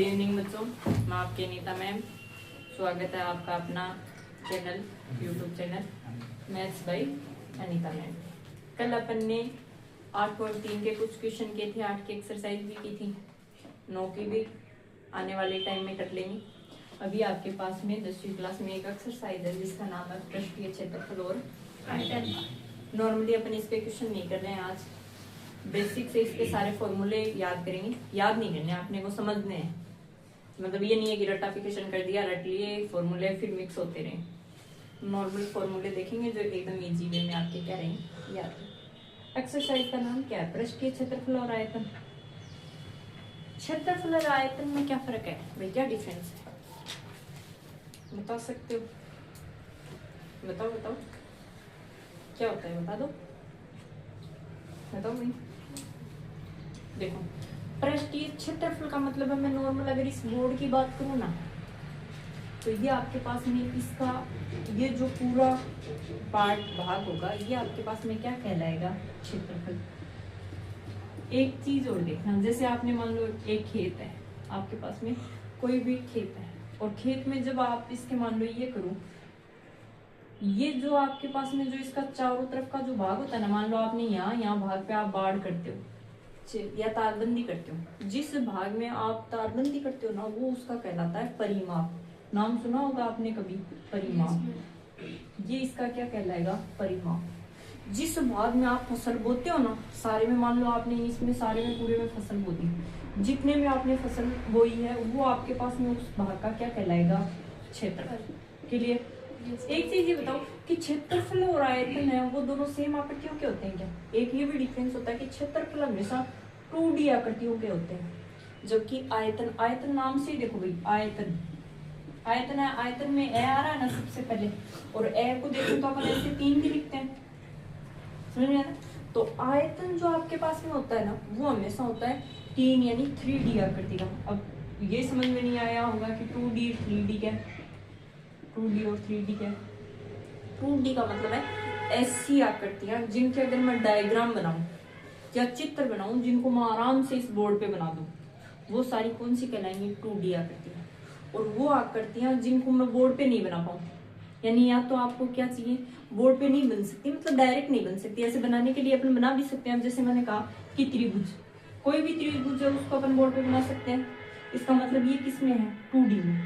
Evening बच्चों, मैं आपकी अनीता मैम। स्वागत है आपका अपना channel, YouTube channel maths by Anita ma'am. कल अपन ने 8.3 के कुछ क्वेश्चन किए थे, 8 की एक्सरसाइज भी की थी, 9 की भी आने वाले टाइम में कर लेंगे। अभी आपके पास में 10वीं क्लास में एक एक्सरसाइज है जिसका नाम है पृष्ठीय क्षेत्रफल और आयतन। नॉर्मली अपन इस पे क्वेश्चन नहीं कर रहे हैं, आज बेसिक से इसके सारे फॉर्मूले याद करेंगे। याद नहीं करने, आपने को समझने हैं। मतलब ये नहीं है कि रटाफिकेशन कर दिया, रट लिए फॉर्मूले फिर मिक्स होते रहे। नॉर्मल फॉर्मूले देखेंगे जो एकदम इजी वे में आपके क्या रहेंगे याद। एक्सरसाइज का नाम क्या है? पृष्ठीय क्षेत्रफल और आयतन। क्षेत्रफल और आयतन में क्या फर्क है भाई, क्या डिफरेंस है बता सकते हो? बताओ बताओ क्या होता है, बता दो, बताओ भाई। देखो, पृष्ठीय क्षेत्रफल का मतलब है, मैं नॉर्मल अगर इस बोर्ड की बात करूं ना, तो ये आपके पास में इसका ये जो पूरा पार्ट भाग होगा, ये आपके पास में क्या कहलाएगा? क्षेत्रफल। एक चीज और देखना, जैसे आपने मान लो एक खेत है आपके पास में, कोई भी खेत है, और खेत में जब आप इसके मान लो ये करो, ये जो आपके पास में जो इसका चारों तरफ का जो भाग होता है ना, मान लो आपने यहाँ भाग पे आप बाढ़ करते हो या तारबंदी करते हो, जिस भाग में आप तारबंदी करते हो ना, वो उसका कहलाता है परिमाप। नाम सुना होगा आपने कभी, परिमाप। ये इसका क्या कहलाएगा? परिमाप। जिस भाग में आप फसल बोते हो ना, सारे में मान लो आपने इसमें सारे में पूरे में फसल बो दी, जितने में आपने फसल बोई है वो आपके पास में उस भाग का क्या कहलाएगा? क्षेत्रफल। क्लियर? एक चीज ये बताओ कि क्षेत्रफल और आयतन है वो दोनों सेम आकृतियों के होते हैं क्या? एक ये भी डिफरेंस होता है कि क्षेत्रफल हमेशा 2D आकृतियों के होते हैं, जबकि आयतन नाम से देखो भाई, आयतन है, आयतन में ए आ रहा है ना सबसे पहले, और ए को देखो तो अपन ऐसे 3 भी लिखते हैं, समझ में आ रहा है? तो आयतन जो आपके पास में होता है ना, वो हमेशा होता है 3 यानी 3D आकृति का। अब ये समझ में नहीं आया होगा कि 2D 3D क्या है, 2D और 3D क्या है? 2D का मतलब है ऐसी आकृतियां जिनके अगर मैं डायग्राम बनाऊं या चित्र बनाऊं, जिनको मैं आराम से इस बोर्ड पे बना दूं, वो सारी कौन सी कहलाएंगी? 2D आकृतियां। और वो आकृतियां जिनको मैं बोर्ड पे नहीं बना पाऊं, यानी या तो आपको क्या चाहिए, बोर्ड पे नहीं बन सकती, मतलब डायरेक्ट नहीं बन सकती। ऐसे बनाने के लिए अपन बना भी सकते हैं, जैसे मैंने कहा कि त्रिभुज, कोई भी त्रिभुज है उसको अपन बोर्ड पे बना सकते हैं। इसका मतलब ये किस में है? 2D में।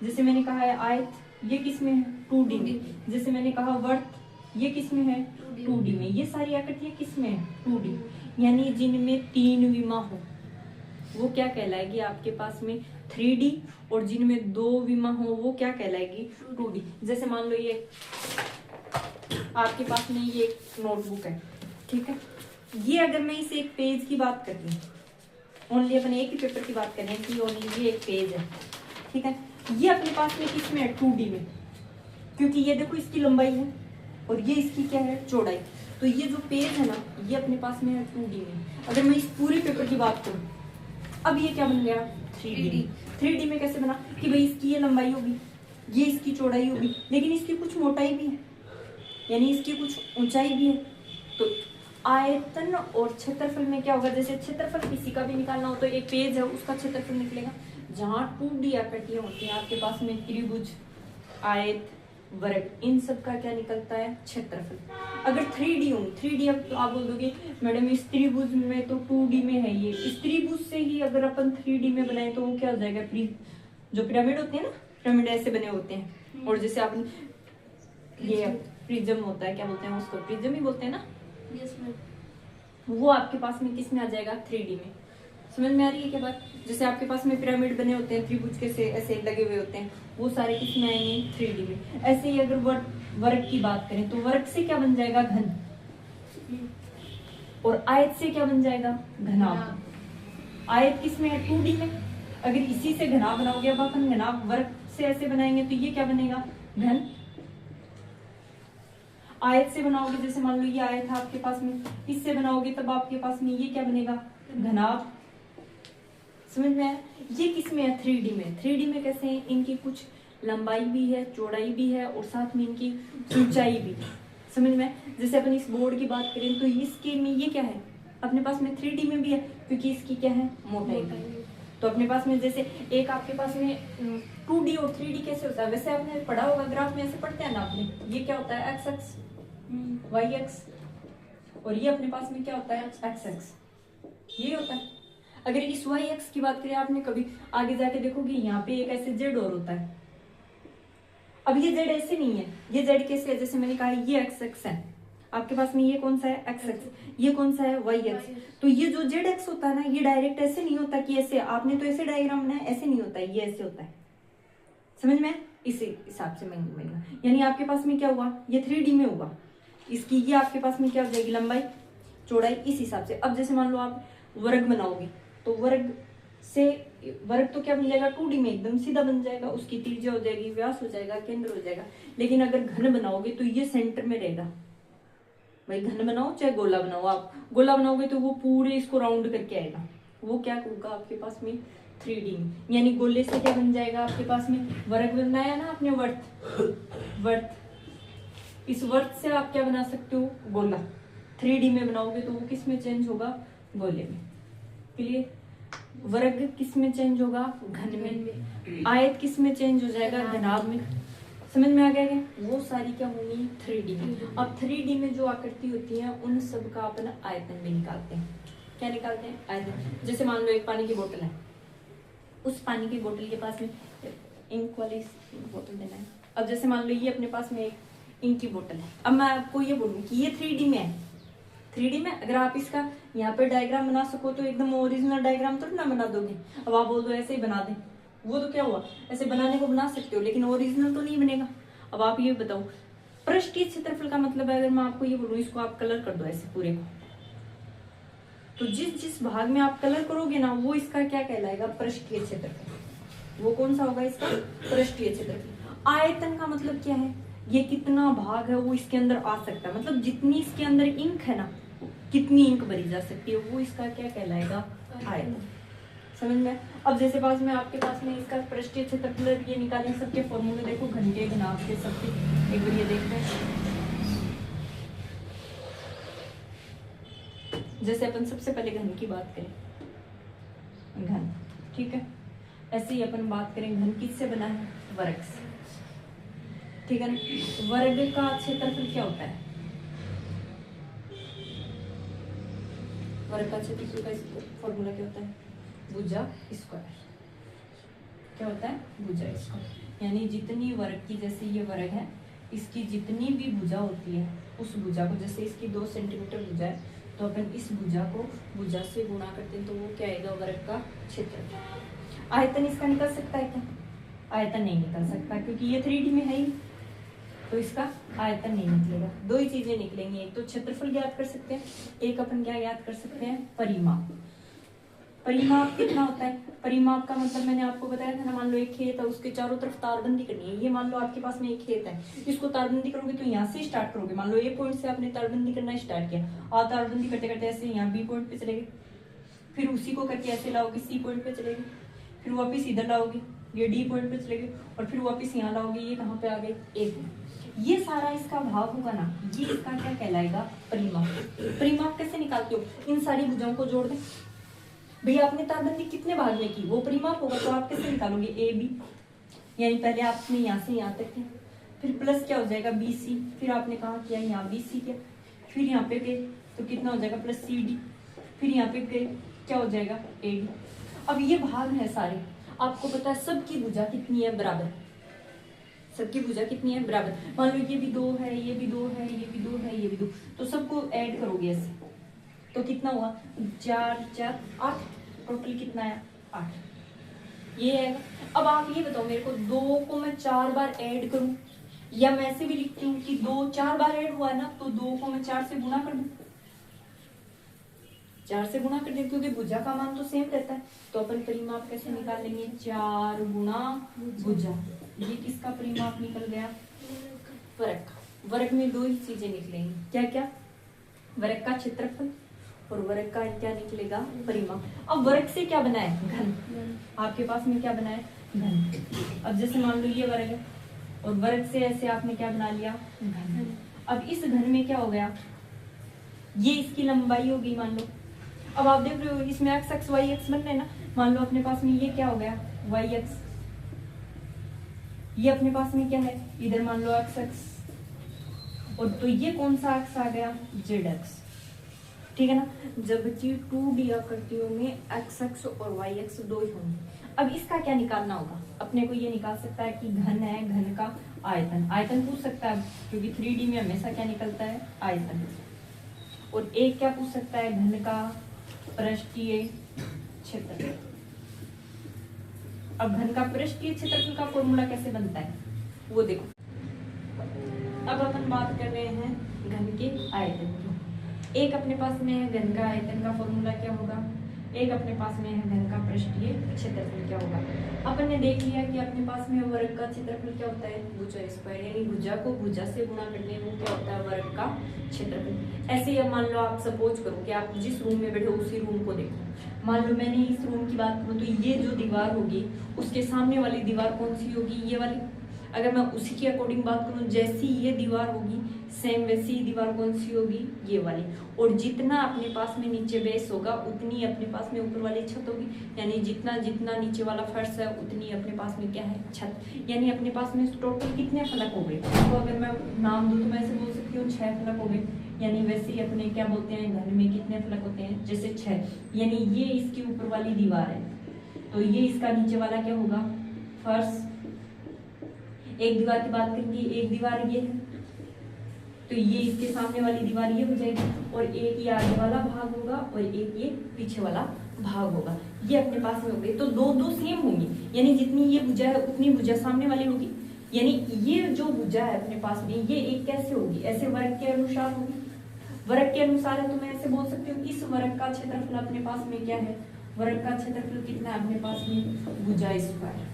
जैसे मैंने कहा है आयत, ये किस में है? 2D में। जैसे मैंने कहा वर्त, ये किस में है? 2D में। ये सारी आकृतियां किस में है? 2D। यानी जिनमें 3 विमा हो वो क्या कहलाएगी आपके पास में? 3D। और जिनमें 2 विमा हो वो क्या कहलाएगी? 2D। जैसे मान लो ये आपके पास में ये एक नोटबुक है, ठीक है, ये अगर मैं इस एक पेज की बात कर रही हूँ, ओनली अपन एक ही पेपर की बात कर रहे हैं कि ओनली ये एक पेज है, ठीक है, ये अपने पास में किस में है? 2D में, क्योंकि ये देखो इसकी लंबाई है और ये इसकी क्या है? चौड़ाई। तो ये जो पेज है ना, ये अपने पास में है 2D में। अगर मैं इस पूरे पेपर की बात करूं, अब ये क्या बन गया? 3D। 3D में कैसे बना कि भाई इसकी ये लंबाई होगी, ये इसकी चौड़ाई होगी, लेकिन इसकी कुछ मोटाई भी है, यानी इसकी कुछ ऊंचाई भी है। तो आयतन और क्षेत्रफल में क्या होगा? जैसे क्षेत्रफल किसी का भी निकालना हो तो एक पेज है उसका क्षेत्रफल निकलेगा। जहाँ 2D आकृतियां होती हैं आपके पास में, त्रिभुज, आयत, वर्ग, इन सब का क्या निकलता है? क्षेत्रफल। अगर 3D हो, 3D अब तो आप बोल दोगे मैडम इस त्रिभुज में तो 2D में है, ये इस त्रिभुज से ही अगर अपन 3D में बनाए तो वो क्या हो जाएगा? जो पिरामिड होते हैं ना, पिरामिड ऐसे बने होते हैं, और जैसे आप ये प्रिज्म होता है, क्या बोलते हैं उसको? प्रिज्म ही बोलते हैं ना। Yes ma'am. वो आपके पास में किस में आ जाएगा? 3D में। समझ में आ रही है क्या बात? जैसे आपके पास में पिरामिड बने होते हैं, त्रिभुज के से ऐसे लगे हुए होते हैं, वो सारे किस में आएंगे? 3D में। ऐसे ही अगर वर्ग की बात करें तो वर्ग से क्या बन जाएगा? घन। और आयत से क्या बन जाएगा? घनाभ। आयत किस में है? 2D में। अगर इसी से घनाभ बनाओगे, अब अपन घनाभ वर्ग से ऐसे बनाएंगे तो ये क्या बनेगा? घन। आयत से बनाओगे, जैसे मान लो ये आयत है आपके पास में, इससे बनाओगे तब आपके पास में ये क्या बनेगा? घनाभ। समझ में आया? ये किस में है? 3D में। 3D में कैसे है? इनकी कुछ लंबाई भी है, चौड़ाई भी है, और साथ में इनकी ऊंचाई भी है। समझ में? जैसे अपन इस बोर्ड की बात करें तो इसके में ये क्या है? अपने पास में 3D में भी है, क्योंकि इसकी क्या है? मोटाई भी। तो अपने पास में जैसे एक आपके पास में 2D और 3D कैसे होता है, वैसे आपने पढ़ा होगा ग्राफ में, ऐसे पढ़ते हैं ना आपने। ये क्या होता है, एक्स एक्स वाई एक्स, और ये अपने पास में क्या होता है, एक्स एक्स, ये होता है। अगर इस वाई एक्स की बात करें, आपने कभी आगे जाके देखोगे यहाँ पे एक ऐसे जेड और होता है। अब ये जेड ऐसे नहीं है, ये जेड कैसे है, जैसे मैंने कहा ये एक्स एक्स है आपके पास में, ये कौन सा है एक्स एक्स, ये कौन सा है वाई एक्स। तो ये जो जेड एक्स होता है ना, ये डायरेक्ट ऐसे नहीं होता कि ऐसे, आपने तो ऐसे डायग्राम बनाया, ऐसे नहीं होता है, ये ऐसे होता है, समझ में, इसी हिसाब से मैंने यानी आपके पास में क्या हुआ, ये 3D में हुआ, इसकी ये आपके पास में क्या हो जाएगी, लंबाई चौड़ाई इस हिसाब से। अब जैसे मान लो आप वर्ग बनाओगे, तो वर्ग से वर्ग तो क्या बन जाएगा, 2D में एकदम सीधा बन जाएगा, उसकी त्रिज्या हो जाएगी, व्यास हो जाएगा, केंद्र हो जाएगा। लेकिन अगर घन बनाओगे तो ये सेंटर में रहेगा। भाई घन बनाओ चाहे गोला बनाओ, आप गोला बनाओगे तो वो पूरे इसको राउंड करके आएगा, वो क्या होगा आपके पास में 3D में। यानी गोले से क्या बन जाएगा आपके पास में, वर्ग बनाया ना आपने, वर्त, इस वर्त से आप क्या बना सकते हो, गोला। 3D में बनाओगे तो वो किस में चेंज होगा, गोले में। क्लियर, वर्ग किस में चेंज होगा, घन में। आयत किस में चेंज हो जाएगा, घनाभ में। समझ में आ गया क्या, वो सारी क्या होंगी 3D में। अब 3D में जो आकृति होती है उन सब का अपन आयतन भी निकालते हैं। क्या निकालते हैं, आयतन। जैसे मान लो एक पानी की बोतल है, उस पानी की बोतल के पास में इंक वाली बोतल देना है। अब जैसे मान लो ये अपने पास में एक इंक की बोतल है। अब मैं आपको ये बोलूँ कि ये 3D में है, 3D में अगर आप इसका यहाँ पे डायग्राम बना सको तो एकदम ओरिजिनल डायग्राम तो ना बना दोगे। अब आप बोल दो ऐसे ही बना दें, वो तो क्या हुआ, ऐसे बनाने को बना सकते हो लेकिन ओरिजिनल तो नहीं बनेगा। अब आप ये बताओ, पृष्ठीय क्षेत्रफल का मतलब है, अगर मैं आपको ये बोलूँ इसको आप कलर कर दो ऐसे पूरे को, तो जिस जिस भाग में आप कलर करोगे ना वो इसका क्या कहलाएगा, पृष्ठीय क्षेत्रफल। वो कौन सा होगा इसका, पृष्ठीय क्षेत्रफल। आयतन का मतलब क्या है, ये कितना भाग है वो इसके अंदर आ सकता है, मतलब जितनी इसके अंदर इंक है ना, कितनी इंक भरी जा सकती है, वो इसका क्या कहलाएगा, आयतन। समझ में। अब जैसे पास में आपके पास में इसका पृष्ठीय क्षेत्रफल ये निकालें, सबके फॉर्मूले देखो, घंटे घनाभ के सबके एक बार ये देखते हैं। जैसे अपन सबसे पहले घन की बात करें, घन, ठीक है, ऐसे ही अपन बात करें घन किससे बना है, वर्ग से, ठीक है ना। वर्ग का क्षेत्रफल क्या होता है, वर्ग का क्षेत्रफल का फॉर्मूला क्या होता है, भुजा स्क्वायर। क्या होता है, भुजा स्क्वायर। यानी जितनी वर्ग की, जैसे ये वर्ग है, इसकी जितनी भी भुजा होती है उस भुजा को, जैसे इसकी 2 सेंटीमीटर भुजा है तो अपन इस भुजा को भुजा से गुणा करते हैं तो वो क्या आएगा, वर्ग का क्षेत्रफल। आयतन इसका निकल सकता है क्या, आयतन नहीं निकल सकता क्योंकि ये 3D में है ही, तो इसका आयतन नहीं निकलेगा। 2 ही चीजें निकलेंगी, एक तो क्षेत्रफल ज्ञात कर सकते हैं, एक अपन क्या ज्ञात कर सकते हैं, परिमाप। परिमाप कितना होता है, परिमाप का मतलब मैंने आपको बताया था ना, मान लो एक खेत है, उसके चारों तरफ तारबंदी करनी है। ये मान लो आपके पास में एक खेत है, इसको तारबंदी करोगे तो यहाँ से स्टार्ट करोगे, मान लो ए पॉइंट से आपने तारबंदी करना स्टार्ट किया, और तारबंदी करते करते ऐसे यहाँ बी पॉइंट पे चलेगी, फिर उसी को करके ऐसे लाओगे सी पॉइंट पे चलेगी, फिर वापिस इधर लाओगे, ये डी पॉइंट पे चलेगी, और फिर वापिस यहाँ लाओगे, ये कहाँ पे आ गए, ए पे। ये सारा इसका भाग होगा ना, ये इसका क्या कहलाएगा, परिमाप। परिमाप कैसे निकालते हो, इन सारी भुजाओं को जोड़ दें। भैया आपने तारबंदी कितने भाग में की, वो परिमाप होगा, तो आप कैसे निकालोगे, ए बी, यानी पहले आपने यहाँ से यहाँ तक किया, फिर प्लस क्या हो जाएगा बी सी, फिर आपने कहा किया यहाँ बी सी किया, फिर यहाँ पे गए तो कितना हो जाएगा प्लस सी डी, फिर यहाँ पे गए क्या हो जाएगा ए डी। अब ये भाग है सारे, आपको पता है सबकी भुजा कितनी है, बराबर, सबकी भुजा कितनी है, बराबर। मान लो ये भी 2 है, ये भी 2 है, ये भी 2 है, ये भी 2, तो सबको ऐड करोगे ऐसे तो कितना हुआ, 4 4 8, टोटल कितना है 8, ये है। अब आप ये बताओ मेरे को, 2 को मैं 4 बार ऐड करूं, या मैं ऐसे भी लिखती हूँ कि 2 4 बार ऐड हुआ ना, तो 2 को मैं 4 से गुणा कर दूं, 4 से गुणा कर दें, क्योंकि भुजा का मान तो सेम रहता है। तो अपन परिमाप कैसे निकाल लेंगे, 4 गुणा भुजा, ये किसका परिमाप निकल गया, वर्ग का। वर्ग में 2 ही चीजें निकलेंगी, क्या क्या, वर्ग का क्षेत्रफल और वर्ग का क्या निकलेगा, परिमाप। अब वर्ग से क्या बना है, घन, आपके पास में क्या बना है, घन। अब जैसे मान लो ये वर्ग है और वर्ग से ऐसे आपने क्या बना लिया, घन। अब इस घन में क्या हो गया, ये इसकी लंबाई होगी मान लो, अब आप देख रहे हो इसमें एक्स एक्स वाई एक्स बन रहे हैं ना। मान लो अपने पास में ये क्या हो गया वाई एक्स, ये अपने पास में क्या है इधर मान लो एक्स एक्स, और तो ये कौन सा एक्स आ गया जेड एक्स, ठीक है ना। जबकि 2D आकृतियों में एक्स एक्स और वाई एक्स दो ही होंगे। अब इसका क्या निकालना होगा, अपने को ये निकाल सकता है कि घन है, घन का आयतन, आयतन पूछ सकता है क्योंकि 3D में हमेशा क्या निकलता है आयतन। और एक क्या पूछ सकता है घन का पृष्ठीय क्षेत्रफल। अब घन का पृष्ठीय क्षेत्रफल का फॉर्मूला कैसे बनता है वो देखो। अब अपन बात कर रहे हैं घन के आयतन की। एक अपने पास में है घन का आयतन का फॉर्मूला क्या होगा, एक अपने पास में है घन का पृष्ठीय क्षेत्रफल क्या होगा। अपन ने देख लिया कि अपने पास में वर्ग का क्षेत्रफल क्या होता है भुजा स्क्वायर, यानी भुजा को भुजा से गुणा करने वो क्या होता है वर्ग का क्षेत्रफल। ऐसे ही मान लो आप सपोज करो कि आप जिस रूम में बैठे हो उसी रूम को देखो। मान लो मैंने इस रूम की बात करूँ तो ये जो दीवार होगी उसके सामने वाली दीवार कौन सी होगी ये वाली। अगर मैं उसी के अकॉर्डिंग बात करूं जैसी ये दीवार होगी सेम वैसी दीवार कौन सी होगी ये वाली। और जितना अपने पास में नीचे बेस होगा उतनी अपने पास में ऊपर वाली छत होगी, यानी जितना जितना नीचे वाला फर्श है उतनी अपने पास में क्या है छत। यानी अपने पास में टोटल कितने फलक हो गए, तो अगर मैं नाम दूं तो मैं ऐसे बोल सकती हूँ 6 फलक हो गए। यानी वैसे ही अपने क्या बोलते हैं घर में कितने फलक होते हैं जैसे 6, यानी ये इसकी ऊपर वाली दीवार है तो ये इसका नीचे वाला क्या होगा फर्श। एक दीवार की बात करेंगे, एक दीवार ये है तो ये इसके सामने वाली दीवार ये हो जाएगी, और एक ये आगे वाला भाग होगा और एक ये पीछे वाला भाग होगा। ये अपने पास में हो गए तो दो दो सेम होंगी, यानी जितनी ये भुजा है उतनी भुजा सामने वाली होगी। यानी ये जो भुजा है अपने पास में ये एक कैसे होगी ऐसे वर्ग के अनुसार होगी। वर्ग के अनुसार है तो मैं ऐसे बोल सकती हूँ इस वर्ग का क्षेत्रफल अपने पास में क्या है, वर्ग का क्षेत्रफल कितना है अपने पास में भुजा स्क्वायर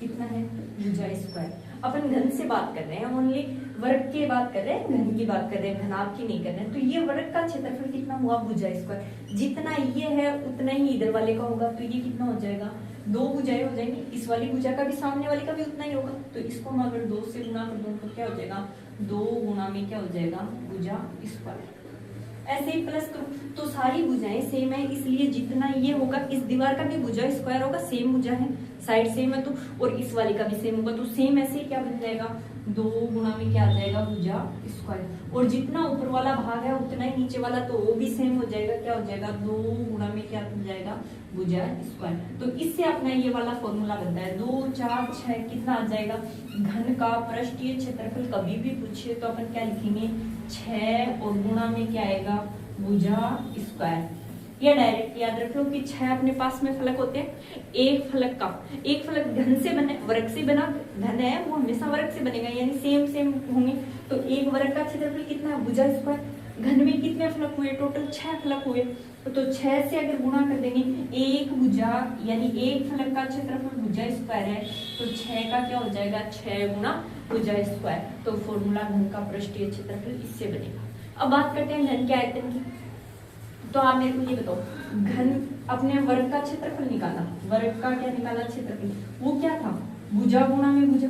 कितना है भुजा स्क्वायर। अपन घन से बात कर रहे हैं, ओनली वर्ग की बात कर रहे हैं, घन की बात कर रहे हैं, घनाभ की नहीं कर रहे हैं। तो ये वर्ग का क्षेत्रफल कितना हुआ भुजा स्क्वायर, जितना ये है उतना ही इधर वाले का होगा। तो ये कितना हो जाएगा 2 भुजाएं हो जाएंगी, इस वाली भुजा का भी सामने वाले का भी उतना ही होगा। तो इसको मैं अगर 2 से गुणा कर दूं तो क्या हो जाएगा 2 गुणा में क्या हो जाएगा भुजा स्क्वायर। ऐसे ही प्लस करो तो सारी भुजाएं सेम है, इसलिए जितना ये होगा इस दीवार का भी भुजा स्क्वायर होगा, सेम भुजा है साइड सेम है तो, और इस वाली का भी सेम होगा तो सेम ऐसे ही क्या बन जाएगा 2 गुणा में क्या आ जाएगा भुजा स्क्वायर। और जितना ऊपर वाला भाग है उतना ही नीचे वाला तो वो भी सेम हो जाएगा, क्या हो जाएगा 2 गुणा में क्या बन जाएगा भुजा स्क्वायर। तो इससे अपना ये वाला फॉर्मूला बनता है 2 4 6 कितना आ जाएगा घन का पृष्ठीय क्षेत्रफल। कभी भी पूछे तो अपन क्या लिखेंगे 6 और गुणा में क्या आएगा भुजा स्क्वायर। या डायरेक्ट याद रख लो कि 6 अपने पास में फलक होते हैं, एक फलक घन से बने वर्ग से बना, घन है वो हमेशा वर्ग से बनेगा यानी सेम सेम होंगे। तो एक वर्ग का क्षेत्रफल कितना है भुजा स्क्वायर। घन में कितने फलक हुए टोटल 6 फलक हुए, तो 6 से अगर गुणा कर देंगे एक भुजा यानी एक फलक का क्षेत्रफल भुजा स्क्वायर है तो 6 का क्या हो जाएगा 6 गुणा भुजा स्क्वायर। तो फॉर्मूला घन का पृष्ठीय क्षेत्रफल इससे बनेगा। अब बात करते हैं घन के आयतन की। तो आप मेरे को ये बताओ घन अपने वर्ग का क्षेत्रफल निकाला, वर्ग का क्या निकाला क्षेत्रफल, वो क्या था भुजा गुणा में भुजा,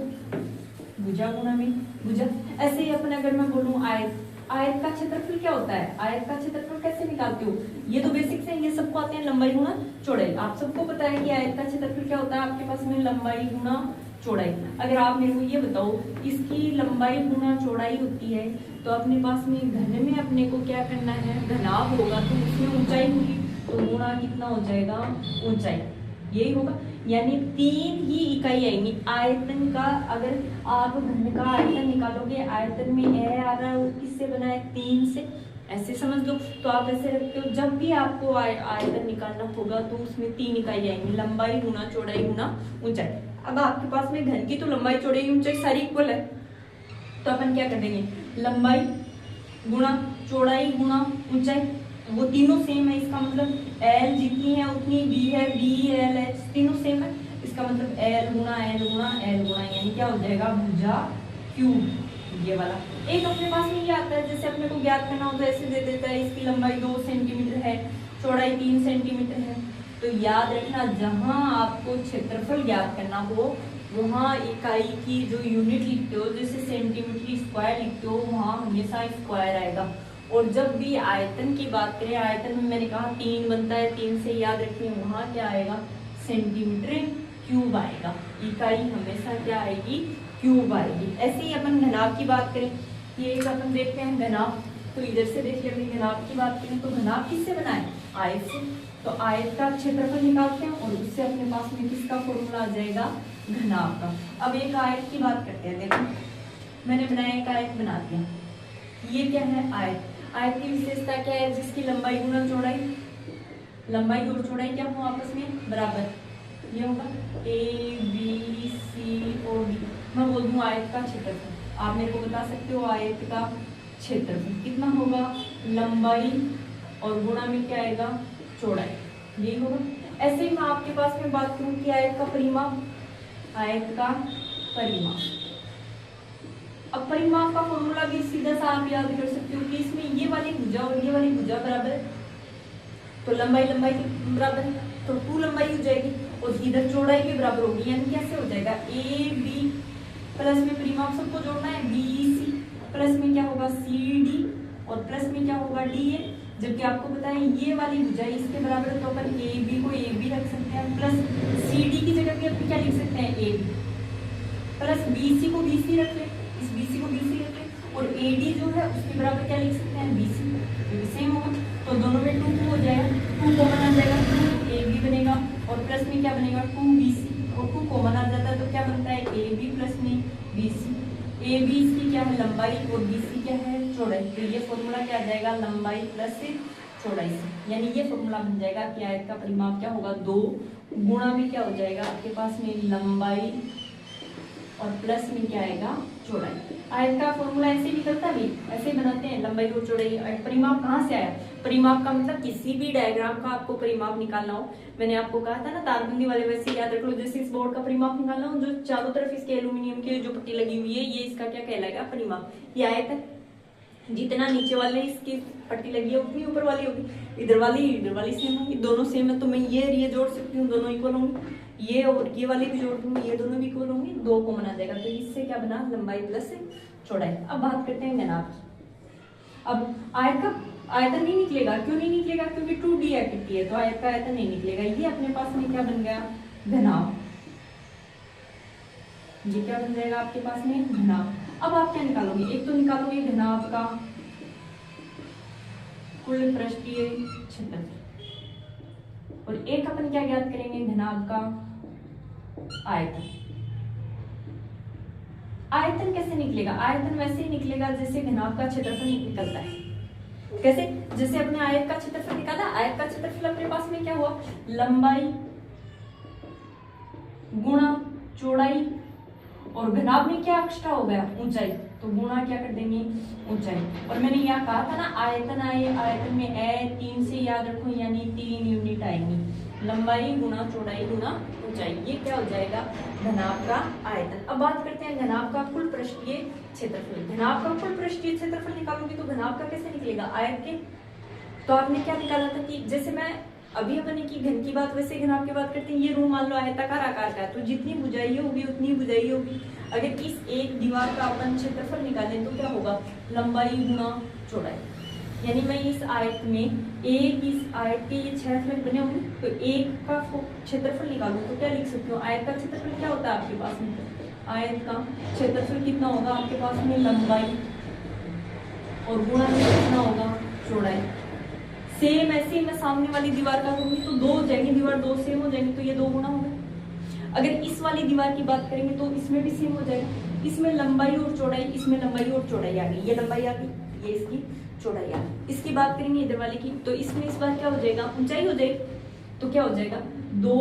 भुजा गुणा में भुजा। ऐसे ही अपन अगर मैं बोलूं आयत, आयत का क्षेत्रफल क्या होता है, आयत का क्षेत्रफल कैसे निकालते हो, ये तो बेसिक से ये सबको आते हैं लंबाई गुणा चौड़ाई। आप सबको पता है कि आयत का क्षेत्रफल क्या होता है आपके पास में लंबाई गुणा चौड़ाई। अगर आप मेरे को ये बताओ इसकी लंबाई गुणा चौड़ाई होती है तो अपने पास में घन में अपने को क्या करना है घनाभ होगा तो उसमें ऊंचाई होगी तो गुणा कितना हो जाएगा ऊंचाई, यही होगा। यानी 3 ही इकाई आएंगी आयतन का। अगर आप घन का आयतन निकालोगे आयतन में ए आ रहा है वो किससे बना है 3 से, ऐसे समझ लो। तो आप ऐसे रखते हो जब भी आपको आयतन निकालना होगा तो उसमें 3 इकाई आएंगी लंबाई गुणा चौड़ाई गुणा ऊंचाई। अब आपके पास में घन की तो लंबाई चौड़ाई ऊंचाई सारी इक्वल है तो अपन क्या कर देंगे लंबाई गुणा चौड़ाई गुणा ऊंचाई, वो तीनों सेम है। इसका मतलब एल जितनी है उतनी बी है, बी एल है तीनों सेम है। इसका मतलब एल गुणा एल गुणा एल गुणा यानी क्या हो जाएगा भुजा क्यूब ये वाला। एक अपने पास में ये आता है जैसे अपने को ज्ञात करना हो तो ऐसे दे देता है इसकी लंबाई 2 सेंटीमीटर है चौड़ाई 3 सेंटीमीटर है। तो याद रखना जहां आपको क्षेत्रफल ज्ञात करना हो वहां इकाई की जो यूनिट लिखते हो जैसे सेंटीमीटर स्क्वायर लिखते हो वहां हमेशा स्क्वायर आएगा। और जब भी आयतन की बात करें, आयतन में मैंने कहा 3 बनता है, 3 से याद रखिए वहां क्या आएगा, सेंटीमीटर क्यूब आएगा। इकाई हमेशा क्या आएगी, क्यूब आएगी। ऐसे ही अपन घनाभ की बात करें, ये एक अपन देखते हैं घनाभ, तो इधर से देखिए अभी घनाभ की बात करें तो घनाभ किससे बना है, आयत से। तो आयत का क्षेत्रफल निकालते हैं और उससे अपने पास में किसका फॉर्मूला आ जाएगा, घनाभ का। अब एक आयत की बात करते हैं। देखो मैंने बनाया, एक आयत बना दिया, ये क्या है, आयत। आयत की विशेषता क्या है, जिसकी लंबाई गुना चौड़ाई, लंबाई और चौड़ाई क्या हो आपस में बराबर, ये होगा ए बी सी और डी। मैं बोल दूं आयत का क्षेत्रफल, आप मेरे को बता सकते हो आयत का क्षेत्रफल कितना होगा, लंबाई और गुणा में क्या आएगा, चौड़ाई, यही होगा। ऐसे ही मैं आपके पास में बात करूं कि आयत का परिमाप, आयत का परिमाप। अब परिमाप का फॉर्मूला भी सीधा सा आप याद कर सकते हो कि इसमें ये वाली भुजा और ये वाली भुजा बराबर है, तो लंबाई लंबाई के बराबर है, तो 2 लंबाई हो जाएगी और इधर चौड़ाई भी बराबर होगी, यानी कैसे हो जाएगा, ए बी प्लस में परिमाप सबको जोड़ना है, बी सी प्लस में क्या होगा, सी डी और प्लस में क्या होगा, डी ए। जबकि आपको पता है ये वाली भुजा इसके बराबर है, तो अपन ए बी को ए बी रख सकते हैं, प्लस सी डी की जगह भी अपन क्या लिख सकते हैं, A B, plus B C को बी सी रख लें, इस बी सी को बी सी रख लें, और ए डी जो है उसके बराबर क्या लिख सकते हैं, बी सी, ये भी सेम होगा। तो दोनों में 2 हो जाएगा, 2 कॉमन आ जाएगा, 2 ए बी बनेगा और प्लस में क्या बनेगा, 2 बी सी, और 2 कॉमन आ जाता है तो क्या बनता है, ए बी प्लस में बी सी। ए बी इसकी क्या है, लंबाई, और बी सी क्या है, चौड़ाई। तो ये फॉर्मूला क्या आ जाएगा, लंबाई प्लस चौड़ाई से, यानी ये फॉर्मूला बन जाएगा कि आयत का परिमाप क्या होगा, 2 गुणा में क्या हो जाएगा आपके पास में लंबाई और प्लस में क्या आएगा, चौड़ाई। आयत का फॉर्मूला ऐसे निकलता भी, ऐसे बनाते हैं, लंबाई और चौड़ाई। परिमाप कहाँ से आया, परिमाप का मतलब किसी भी डायग्राम का आपको परिमाप निकालना हो, मैंने आपको कहा था ना तारबंदी वाले, वैसे याद रख लो, जैसे इस बोर्ड का परिमाप निकालना हो, जो चारों तरफ इसके एल्यूमिनियम की जो पट्टी लगी हुई है, ये इसका क्या कहलाएगा, परिमाप। ये आयत है, जितना नीचे वाले इसकी पट्टी लगी है उतनी ऊपर वाली होगी, इधर वाली सेम होगी, दोनों सेम है तो मैं ये जोड़ सकती हूँ, दोनों इक्वल होंगे, ये और ये वाली भी जोड़ दूंगी, ये दोनों भी इक्वल होंगी, 2 कॉमन आ जाएगा, तो इससे क्या बना, लंबाई प्लस चौड़ाई। अब बात करते हैं घनाभ की। अब आयत का आयतन नहीं निकलेगा, क्यों नहीं निकलेगा, क्योंकि 2D आकृति है तो आयत का आयतन नहीं निकलेगा। ये अपने पास में क्या बन गया, घनाभ, ये क्या बन जाएगा आपके पास में, घनाभ। अब आप क्या निकालोगे, एक तो निकालोगे घनाभ का कुल पृष्ठीय क्षेत्रफल, और एक अपन क्या ज्ञात करेंगे, घनाभ का आयतन। आयतन कैसे निकलेगा, आयतन वैसे ही निकलेगा जैसे घनाभ का क्षेत्रफल निकलता है। कैसे, जैसे अपने आयत का क्षेत्रफल निकाला, आयत का क्षेत्रफल अपने पास में क्या हुआ, लंबाई गुणा चौड़ाई, और घनाभ में क्या एक्स्ट्रा हो गया, ऊंचाई, तो गुणा क्या कर देंगे, ऊंचाई। और मैंने यहाँ कहा था ना, आयतन आए, आयतन में ए 3 से याद रखो, यानी 3 यूनिट आएंगी, लंबाई गुणा चौड़ाई गुणा ऊंचाई, ये क्या हो जाएगा, घनाभ का आयतन। अब बात करते हैं घनाभ का कुल पृष्ठीय क्षेत्रफल। घनाभ का कुल पृष्ठीय क्षेत्रफल निकालोगे तो घनाभ का कैसे निकलेगा, आयत के, तो आपने क्या निकाला था कि जैसे मैं अभी अपने की घन की बात, वैसे घनाभ की बात करते हैं, ये रूम मान लो आयताकार आकार का है, तो जितनी बुझाई होगी उतनी बुझाई होगी। अगर इस एक दीवार का अपन क्षेत्रफल निकालें तो क्या होगा, लंबाई गुणा चौड़ाई, यानी मैं इस आयत में इस आयत के ये 6 फ्लैट बने होंगे, तो एक का क्षेत्रफल निकालूं तो क्या लिख सकती हूँ, आयत का क्षेत्रफल क्या होता है आपके पास में, आयत का क्षेत्रफल कितना होगा आपके पास में, लंबाई और गुणा में कितना होगा, चौड़ाई। सेम ऐसे ही मैं सामने वाली दीवार का करूंगी तो 2 हो जाएंगी, दीवार 2 सेम हो जाएंगी, तो ये 2 गुना होगा। अगर इस वाली दीवार की बात करेंगे तो इसमें भी सेम हो जाएगा, इसमें लंबाई और चौड़ाई, इसमें लंबाई और चौड़ाई आ गई, ये लंबाई आ गई, ये इसकी चौड़ाई आ गई। इसकी बात करेंगे इधर वाले की, तो इसमें इस बार क्या हो जाएगा, ऊंचाई हो जाएगी, तो क्या हो जाएगा 2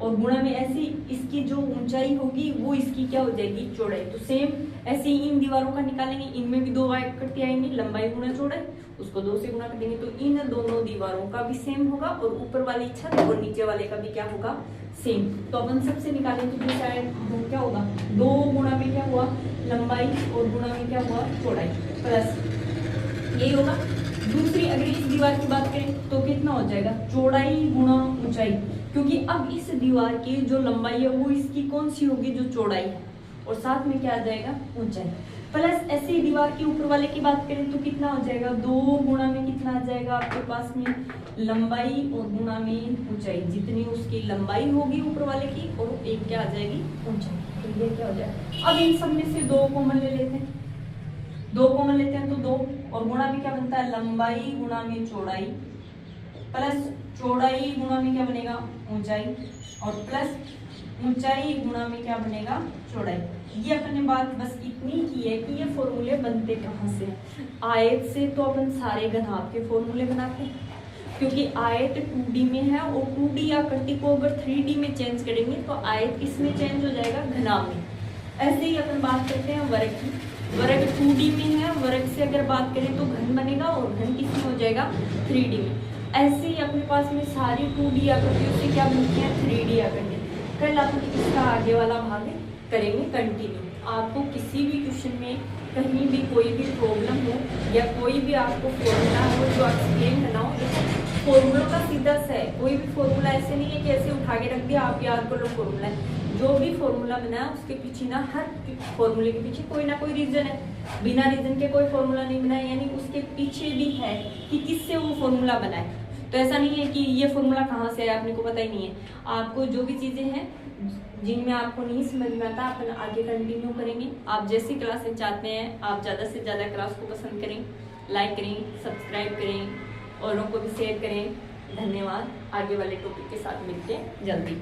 और गुणा में ऐसी इसकी जो ऊंचाई होगी वो इसकी क्या हो जाएगी, चौड़ाई। तो सेम ऐसे ही इन दीवारों का निकालेंगे, इनमें भी 2 आकृति आएंगी, लंबाई गुणा चौड़ाई, उसको 2 से गुणा कर देंगे, तो इन दोनों दीवारों का भी सेम होगा और ऊपर वाली छत और नीचे वाले का भी क्या होगा, सेम। तो अपन सबसे निकालें तो शायद क्या होगा, 2 गुणा में क्या हुआ, लंबाई और गुणा में क्या हुआ, चौड़ाई, प्लस यही होगा। दूसरी अगर इस दीवार की बात करें तो कितना हो जाएगा, चौड़ाई गुणा ऊंचाई, क्योंकि अब इस दीवार की जो लंबाई है वो इसकी कौन सी होगी, जो चौड़ाई है, और साथ में क्या आ जाएगा, ऊंचाई। प्लस ऐसे ही दीवार के ऊपर वाले की बात करें तो कितना हो जाएगा, 2 गुणा में कितना आ जाएगा आपके पास में लंबाई और गुणा में ऊंचाई, जितनी उसकी लंबाई होगी ऊपर वाले की और एक क्या आ जाएगी ऊंचाई, तो ये क्या हो जाएगा। अब इन सब में से 2 कॉमन ले लेते हैं, 2 कॉमन लेते हैं तो 2 और गुणा में क्या बनता है, लंबाई गुणा में चौड़ाई प्लस चौड़ाई गुणा में क्या बनेगा ऊंचाई और प्लस ऊंचाई गुणा में क्या बनेगा चौड़ाई। ये अपने बात बस इतनी की है कि ये फॉर्मूले बनते कहाँ से हैं। आयत से तो अपन सारे घनाभ के फॉर्मूले बनाते हैं, क्योंकि आयत 2D में है और 2D आकृति को अगर 3D में चेंज करेंगे तो आयत किसमें चेंज हो जाएगा, घनाभ में। ऐसे ही अपन बात करते हैं वर्ग की, वर्ग 2D में है, वर्ग से अगर बात करें तो घन बनेगा और घन किसमें हो जाएगा 3D में। ऐसे ही अपने पास में सारी 2D आकृतियों से क्या बनती है 3D आकृति। कल अपन इसका आगे वाला भाग करेंगे कंटिन्यू। आपको किसी भी क्वेश्चन में कहीं भी कोई भी प्रॉब्लम हो या कोई भी आपको फॉर्मूला हो जो एक्सप्लेन करना हो, फॉर्मूला का सीधा सा है, कोई भी फॉर्मूला ऐसे नहीं है कि ऐसे उठा के रख दिया आप याद कर लो फॉर्मूला है। जो भी फॉर्मूला बनाया उसके पीछे ना, हर फॉर्मूले के पीछे कोई ना कोई रीजन है, बिना रीजन के कोई फॉर्मूला नहीं बनाया, यानी उसके पीछे भी है कि किससे वो फॉर्मूला बनाए। तो ऐसा नहीं है कि ये फॉर्मूला कहाँ से है आपने को पता ही नहीं है। आपको जो भी चीजें हैं जिनमें आपको नहीं समझ में आता अपन आगे कंटिन्यू करेंगे। आप जैसी क्लासेस चाहते हैं आप ज़्यादा से ज़्यादा क्लास को पसंद करें, लाइक करें, सब्सक्राइब करें, औरों को भी शेयर करें। धन्यवाद। आगे वाले टॉपिक के साथ मिलते हैं जल्दी।